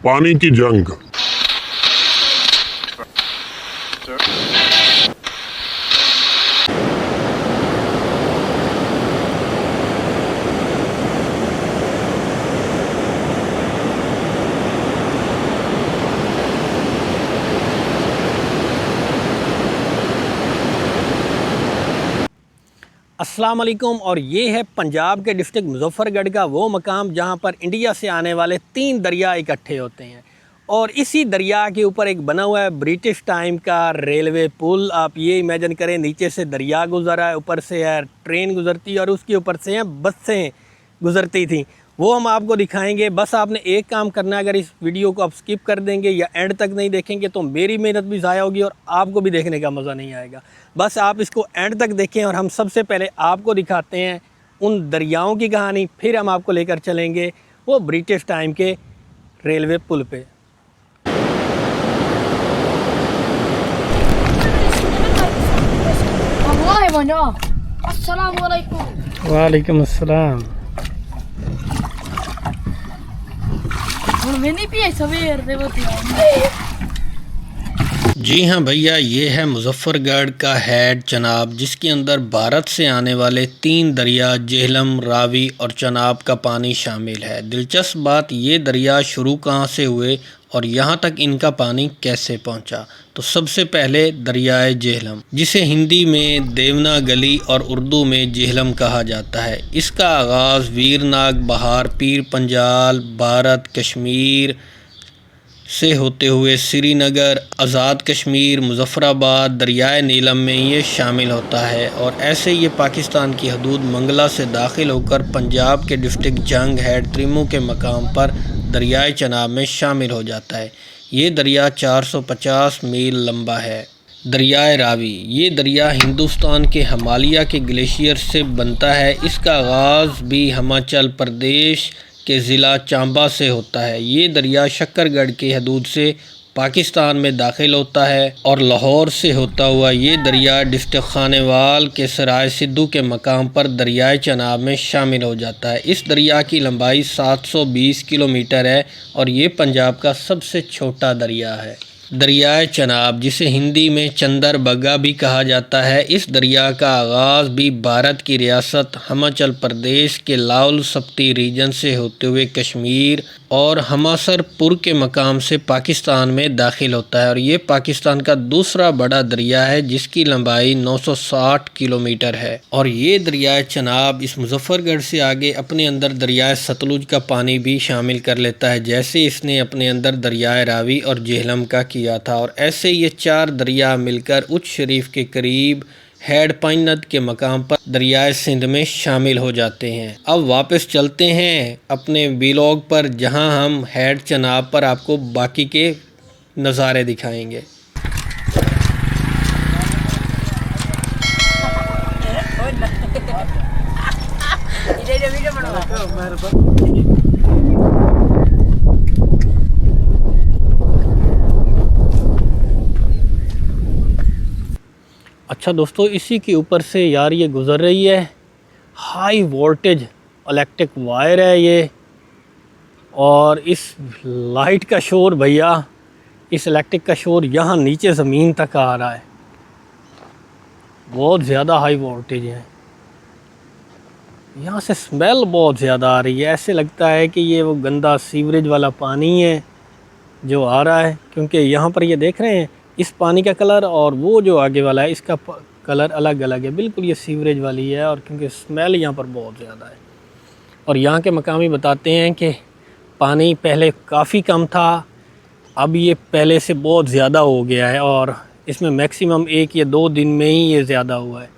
पानी की जंग। अस्सलाम वालेकुम। और ये है पंजाब के डिस्ट्रिक्ट मुजफ्फरगढ़ का वो मकाम जहाँ पर इंडिया से आने वाले 3 दरिया इकट्ठे होते हैं। और इसी दरिया के ऊपर एक बना हुआ है ब्रिटिश टाइम का रेलवे पुल। आप ये इमेजिन करें, नीचे से दरिया गुजरा है, ऊपर से है ट्रेन गुजरती है और उसके ऊपर से हैं बसें गुजरती थी। वो हम आपको दिखाएंगे। बस आपने एक काम करना है, अगर इस वीडियो को आप स्किप कर देंगे या एंड तक नहीं देखेंगे तो मेरी मेहनत भी ज़ाया होगी और आपको भी देखने का मज़ा नहीं आएगा। बस आप इसको एंड तक देखें और हम सबसे पहले आपको दिखाते हैं उन दरियाओं की कहानी, फिर हम आपको लेकर चलेंगे वो ब्रिटिश टाइम के रेलवे पुल पे। वालेकुम अस्सलाम। जी हाँ भैया, ये है मुजफ्फरगढ़ का हेड चनाब, जिसके अंदर भारत से आने वाले 3 दरिया जेहलम, रावी और चनाब का पानी शामिल है। दिलचस्प बात, ये दरिया शुरू कहाँ से हुए और यहाँ तक इनका पानी कैसे पहुँचा। तो सबसे पहले दरियाए जेहलम, जिसे हिंदी में देवना गली और उर्दू में जेहलम कहा जाता है। इसका आगाज़ वीरनाग बहार, पीर पंजाल, भारत, कश्मीर से होते हुए श्रीनगर, आज़ाद कश्मीर, मुजफ्फराबाद, दरियाए नीलम में ये शामिल होता है। और ऐसे ये पाकिस्तान की हदूद मंगला से दाखिल होकर पंजाब के डिस्ट्रिक्ट जंग हेड त्रिमू के मकाम पर दरियाए चनाब में शामिल हो जाता है। ये दरिया 450 मील लंबा है। दरियाए रावी, ये दरिया हिंदुस्तान के हिमालय के ग्लेशियर से बनता है। इसका आगाज़ भी हिमाचल प्रदेश के ज़िला चंबा से होता है। ये दरिया शक्करगढ़ के हदूद से पाकिस्तान में दाखिल होता है और लाहौर से होता हुआ ये दरिया डिस्ट्रिक्ट खानेवाल के सराय सिद्धू के मकाम पर दरियाए चनाब में शामिल हो जाता है। इस दरिया की लंबाई 720 किलोमीटर है और ये पंजाब का सबसे छोटा दरिया है। दरियाए चनाब, जिसे हिंदी में चंदर बग्गा भी कहा जाता है, इस दरिया का आगाज़ भी भारत की रियासत हिमाचल प्रदेश के लाहौल स्पीति रीजन से होते हुए कश्मीर और हमासरपुर के मकाम से पाकिस्तान में दाखिल होता है। और ये पाकिस्तान का दूसरा बड़ा दरिया है, जिसकी लंबाई 960 किलोमीटर है। और ये दरियाए चनाब इस मुजफ्फरगढ़ से आगे अपने अंदर दरियाए सतलुज का पानी भी शामिल कर लेता है, जैसे इसने अपने अंदर दरियाए रावी और जेहलम का किया था। और ऐसे ये 4 दरिया मिलकर उच्च शरीफ के करीब हेड पाइनद के मकाम पर दरियाए सिंध में शामिल हो जाते हैं। अब वापस चलते हैं अपने व्लॉग पर, जहां हम हेड चनाब पर आपको बाकी के नज़ारे दिखाएंगे। अच्छा दोस्तों, इसी के ऊपर से यार ये गुज़र रही है हाई वोल्टेज इलेक्ट्रिक वायर है ये। और इस लाइट का शोर भैया, इस इलेक्ट्रिक का शोर यहाँ नीचे ज़मीन तक आ रहा है। बहुत ज़्यादा हाई वोल्टेज है। यहाँ से स्मेल बहुत ज़्यादा आ रही है। ऐसे लगता है कि ये वो गंदा सीवरेज वाला पानी है जो आ रहा है, क्योंकि यहाँ पर ये देख रहे हैं इस पानी का कलर और वो जो आगे वाला है इसका कलर अलग अलग है। बिल्कुल ये सीवरेज वाली है और क्योंकि स्मेल यहाँ पर बहुत ज़्यादा है। और यहाँ के मकामी बताते हैं कि पानी पहले काफ़ी कम था, अब ये पहले से बहुत ज़्यादा हो गया है और इसमें मैक्सिमम 1 या 2 दिन में ही ये ज़्यादा हुआ है।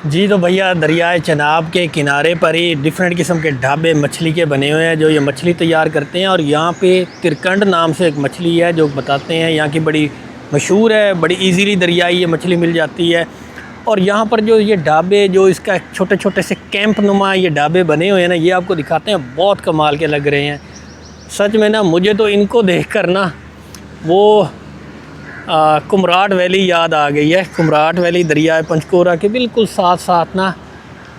जी तो भैया, दरियाए चनाब के किनारे पर ही डिफरेंट किस्म के ढाबे मछली के बने हुए हैं जो ये मछली तैयार करते हैं। और यहाँ पे तिरकंड नाम से एक मछली है जो बताते हैं यहाँ की बड़ी मशहूर है, बड़ी इजीली दरियाई ये मछली मिल जाती है। और यहाँ पर जो ये ढाबे, जो इसका छोटे छोटे से कैंप नुमा ये ढाबे बने हुए हैं ना, ये आपको दिखाते हैं, बहुत कमाल के लग रहे हैं सच में ना। मुझे तो इनको देखकर ना वो कुमराट वैली याद आ गई है। कुमराट वैली दरिया पंचकोरा के बिल्कुल साथ साथ ना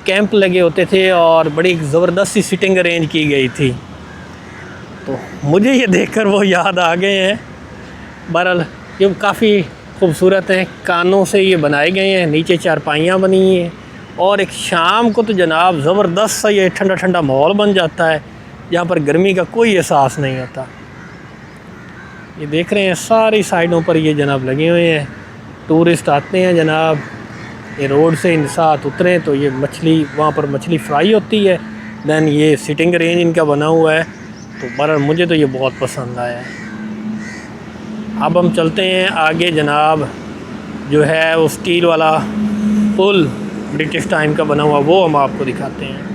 कैंप लगे होते थे और बड़ी ज़बरदस्त सी सिटिंग अरेंज की गई थी। तो मुझे ये देखकर वो याद आ गए हैं। बहरहाल ये काफ़ी खूबसूरत हैं, कानों से ये बनाए गए हैं, नीचे चारपाइयाँ बनी हैं और एक शाम को तो जनाब ज़बरदस्त सा ये ठंडा ठंडा माहौल बन जाता है, जहाँ पर गर्मी का कोई एहसास नहीं होता। ये देख रहे हैं सारी साइडों पर ये जनाब लगे हुए हैं। टूरिस्ट आते हैं जनाब, ये रोड से इन साथ उतरें तो ये मछली, वहाँ पर मछली फ्राई होती है, दैन ये सिटिंग रेंज इनका बना हुआ है। तो बहरहाल मुझे तो ये बहुत पसंद आया है। अब हम चलते हैं आगे जनाब, जो है वो स्टील वाला पुल ब्रिटिश टाइम का बना हुआ, वो हम आपको दिखाते हैं।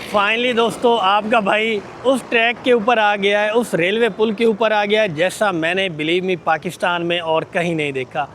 फाइनली दोस्तों, आपका भाई उस ट्रैक के ऊपर आ गया है, उस रेलवे पुल के ऊपर आ गया है, जैसा मैंने बिलीव मी पाकिस्तान में और कहीं नहीं देखा।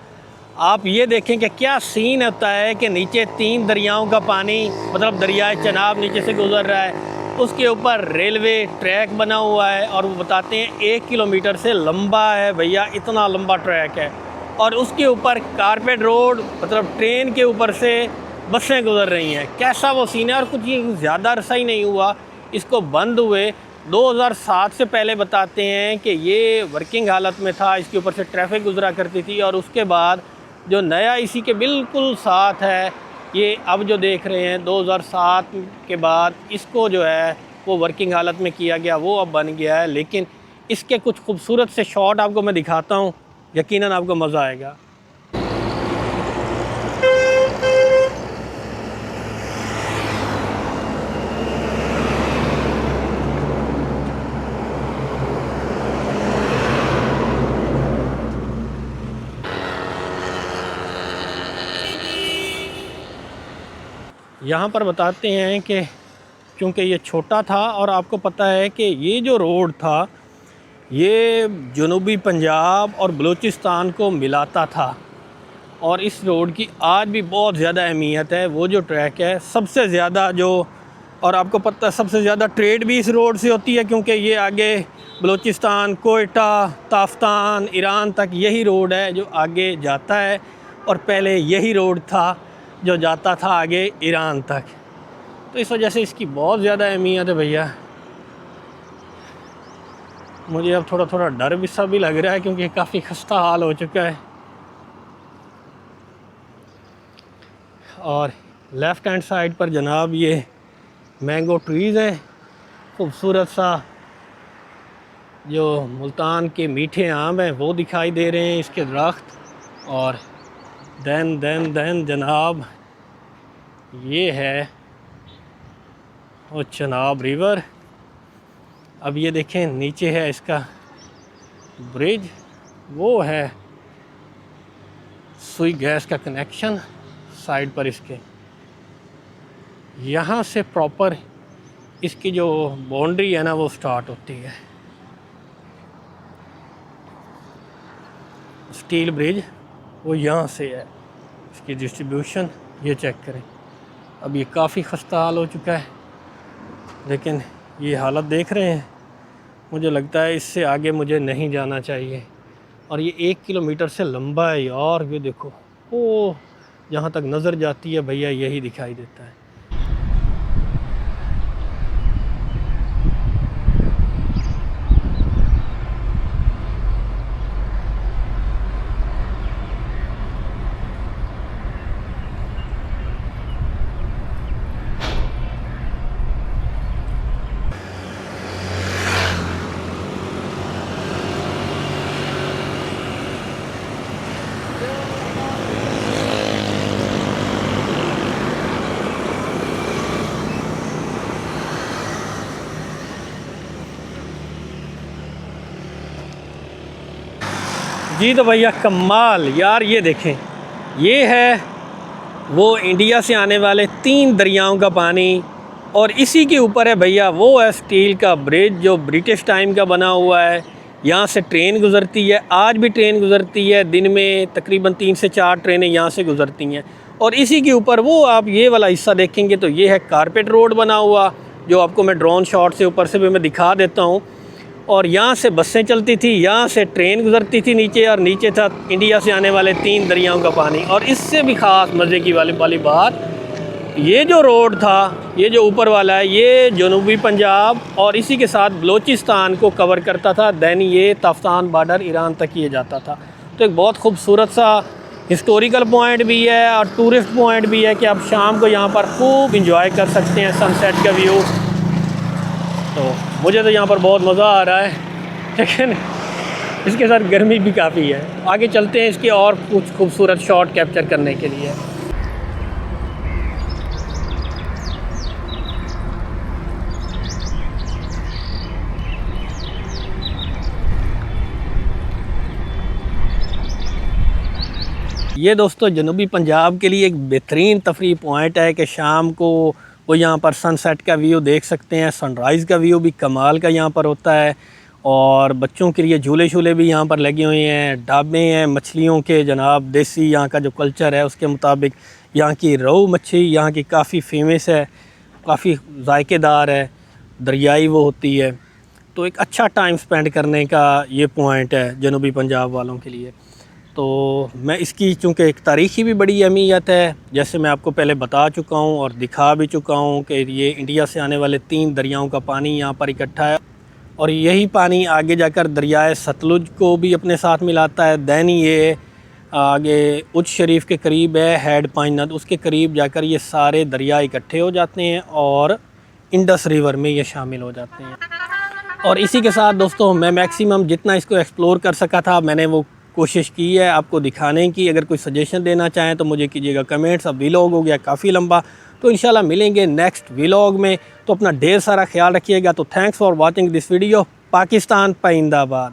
आप ये देखें कि क्या सीन होता है कि नीचे 3 दरियाओं का पानी, मतलब दरियाए चनाब नीचे से गुजर रहा है, उसके ऊपर रेलवे ट्रैक बना हुआ है और वो बताते हैं 1 किलोमीटर से लंबा है भैया, इतना लंबा ट्रैक है। और उसके ऊपर कारपेट रोड, मतलब ट्रेन के ऊपर से बसें गुजर रही हैं। कैसा वो सीन है। और कुछ ये ज़्यादा अरसा ही नहीं हुआ इसको बंद हुए, 2007 से पहले बताते हैं कि ये वर्किंग हालत में था, इसके ऊपर से ट्रैफिक गुजरा करती थी। और उसके बाद जो नया इसी के बिल्कुल साथ है, ये अब जो देख रहे हैं 2007 के बाद इसको जो है वो वर्किंग हालत में किया गया, वो अब बन गया है। लेकिन इसके कुछ खूबसूरत से शॉट आपको मैं दिखाता हूँ, यकीनन आपको मज़ा आएगा। यहाँ पर बताते हैं कि क्योंकि ये छोटा था, और आपको पता है कि ये जो रोड था ये जनूबी पंजाब और बलूचिस्तान को मिलाता था, और इस रोड की आज भी बहुत ज़्यादा अहमियत है। वो जो ट्रैक है सबसे ज़्यादा जो, और आपको पता है सबसे ज़्यादा ट्रेड भी इस रोड से होती है, क्योंकि ये आगे बलूचिस्तान, कोयटा, ताफ्तान, ईरान तक यही रोड है जो आगे जाता है, और पहले यही रोड था जो जाता था आगे ईरान तक। तो इस वजह से इसकी बहुत ज़्यादा अहमियत है भैया। मुझे अब थोड़ा थोड़ा डर भी सा भी लग रहा है, क्योंकि काफ़ी खस्ता हाल हो चुका है। और लेफ़्ट हैंड साइड पर जनाब ये मैंगो ट्रीज़ हैं, खूबसूरत सा जो मुल्तान के मीठे आम हैं वो दिखाई दे रहे हैं, इसके दरख्त। और देन जनाब ये है वो चनाब रिवर। अब ये देखें नीचे है इसका ब्रिज, वो है सुई गैस का कनेक्शन साइड पर इसके। यहाँ से प्रॉपर इसकी जो बाउंड्री है ना वो स्टार्ट होती है। स्टील ब्रिज वो यहाँ से है, इसकी डिस्ट्रीब्यूशन ये चेक करें। अब ये काफ़ी खस्ता हाल हो चुका है, लेकिन ये हालत देख रहे हैं, मुझे लगता है इससे आगे मुझे नहीं जाना चाहिए। और ये 1 किलोमीटर से लंबा है यार। ये देखो, ओ जहाँ तक नज़र जाती है भैया यही दिखाई देता है। जी तो भैया कमाल यार, ये देखें, ये है वो इंडिया से आने वाले 3 दरियाओं का पानी, और इसी के ऊपर है भैया वो है स्टील का ब्रिज जो ब्रिटिश टाइम का बना हुआ है। यहाँ से ट्रेन गुज़रती है, आज भी ट्रेन गुज़रती है, दिन में तकरीबन 3 से 4 ट्रेनें यहाँ से गुज़रती हैं। और इसी के ऊपर वो आप ये वाला हिस्सा देखेंगे तो ये है कारपेट रोड बना हुआ, जो आपको मैं ड्रोन शॉट से ऊपर से भी मैं दिखा देता हूँ। और यहाँ से बसें चलती थी, यहाँ से ट्रेन गुज़रती थी नीचे, और नीचे था इंडिया से आने वाले 3 दरियाओं का पानी। और इससे भी ख़ास मज़े की वाली बात, ये जो रोड था, ये जो ऊपर वाला है, ये जनूबी पंजाब और इसी के साथ बलूचिस्तान को कवर करता था। दैन ये ताफ्तान बॉर्डर ईरान तक किए जाता था। तो एक बहुत खूबसूरत सा हिस्टोरिकल पॉइंट भी है और टूरिस्ट पॉइंट भी है कि आप शाम को यहाँ पर खूब इंजॉय कर सकते हैं सनसेट का व्यू। तो मुझे तो यहाँ पर बहुत मज़ा आ रहा है, लेकिन इसके साथ गर्मी भी काफ़ी है। आगे चलते हैं इसके और कुछ खूबसूरत शॉट कैप्चर करने के लिए। ये दोस्तों जनूबी पंजाब के लिए एक बेहतरीन तफरीह पॉइंट है कि शाम को वो यहाँ पर सनसेट का व्यू देख सकते हैं। सनराइज़ का व्यू भी कमाल का यहाँ पर होता है। और बच्चों के लिए झूले शूले भी यहाँ पर लगे हुए हैं, ढाबे हैं मछलियों के, जनाब देसी यहाँ का जो कल्चर है उसके मुताबिक यहाँ की रोहू मच्छली यहाँ की काफ़ी फेमस है, काफ़ी जायकेदार है, दरियाई वो होती है। तो एक अच्छा टाइम स्पेंड करने का ये पॉइंट है जनूबी पंजाब वालों के लिए। तो मैं इसकी चूँकि एक तारीख़ी भी बड़ी अहमियत है, जैसे मैं आपको पहले बता चुका हूँ और दिखा भी चुका हूँ कि ये इंडिया से आने वाले 3 दरियाओं का पानी यहाँ पर इकट्ठा है, और यही पानी आगे जाकर दरियाए सतलुज को भी अपने साथ मिलाता है। दैन ये आगे उच्च शरीफ के करीब है, हेड पाइनद, उसके करीब जाकर ये सारे दरिया इकट्ठे हो जाते हैं और इंडस रिवर में ये शामिल हो जाते हैं। और इसी के साथ दोस्तों मैं मैक्सिमम जितना इसको एक्सप्लोर कर सका था मैंने वो कोशिश की है आपको दिखाने की। अगर कोई सजेशन देना चाहें तो मुझे कीजिएगा कमेंट्स। अब व्लॉग हो गया काफ़ी लंबा, तो इंशाल्लाह मिलेंगे नेक्स्ट व्लॉग में। तो अपना ढेर सारा ख्याल रखिएगा। तो thanks for watching this video. Pakistan पाइंदाबाद।